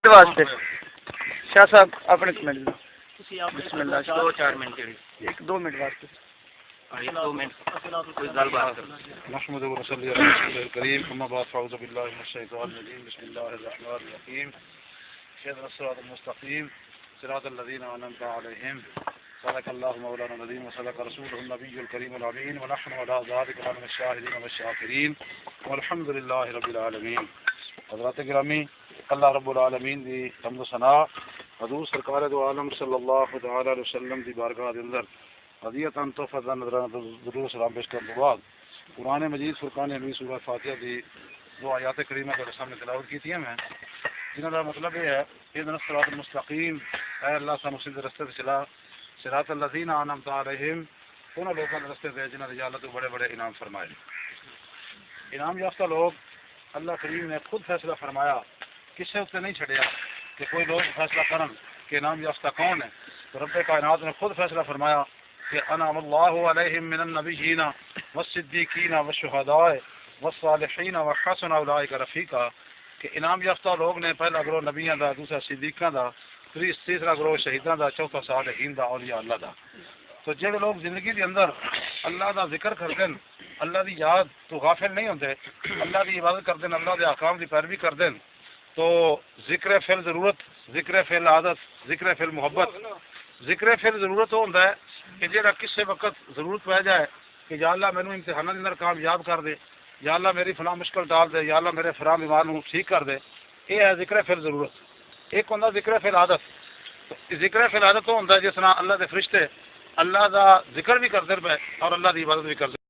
واسطے شاہ صاحب اپنے کمنٹ بسم اللہ 2-4 منٹ ایک دو منٹ واسطے نحمد و نصلی علی رسول الکریم اما بعد فاعوذ باللہ من الشیطان الرجیم بسم اللہ الرحمن الرحیم اهدنا الصراط المستقیم صراط الذین انعمت علیہم صدق اللہ مولانا العظیم وصدق رسولہ النبی الکریم الامین ونحن علی ذلک من الشاہدین والشاکرین والحمد للہ رب العالمین۔ حضرات گرامی، اللہ رب العالمین دی حمد و ثنا حضور سرکار دو عالم صلی اللہ تعالی علیہ وسلم دی بارگاہ دے اندر ہدیتاً تحفۃ نظرانہ ضرور سلام پیش کرنے کے بعد قرآن مجید فرقان حمید سورہ فاتحہ دی دو آیات کریمہ کے سامنے تلاوت کی تھی میں، جنہوں کا مطلب یہ ہے اہدنا الصراط المستقیم، اے اللہ سانو سیدھے رستے سے چلا، صراط الذین انعمت علیہم، انہوں لوگوں کے رستے دے جنہوں نے اللہ تو بڑے بڑے انعام فرمائے۔ انعام یافتہ لوگ اللہ کریم نے خود فیصلہ فرمایا، کسی اتنے نہیں چھڑیا کہ کوئی لوگ فیصلہ کرن کہ انعام یافتہ کون ہے، تو رب کائنات نے خود فیصلہ فرمایا کہ انعم اللہ علیہم من النبیین والصدیقین والشہداء والصالحین وحسن اولئک رفیقا، کہ انعام یافتہ لوگ نے پہلا گروہ نبیوں دا، دوسرا صدیقاں دا، تیسرا گروہ شہیداں دا، چوتھا صالحین دا، اولیاء اللہ دا۔ تو جہے لوگ زندگی دے اندر اللہ دا ذکر کردیں، اللہ دی یاد تو غافل نہیں ہوندے، اللہ دی عبادت کردیں، اللہ دے احکام دی پیروی کردیں، تو ذکر فعل ضرورت، ذکر فعل عادت، ذکر فعل محبت، ذکر فعل ضرورت ہوتا ہے کہ جہاں کسی وقت ضرورت پہ جائے کہ یا اللہ مینوں امتحانات کے اندر کامیاب کر دے، یا اللہ میری فلاں مشکل ٹال دے، یا اللہ میرے فلاں بیمار کو ٹھیک کر دے، یہ ہے ذکر فعل ضرورت۔ ایک ہوتا ذکر فعل عادت، ذکر فعل عادت ہوتا ہے جس طرح اللہ کے فرشتے اللہ دا ذکر بھی کرتے پے اور اللہ کی عبادت بھی کرتے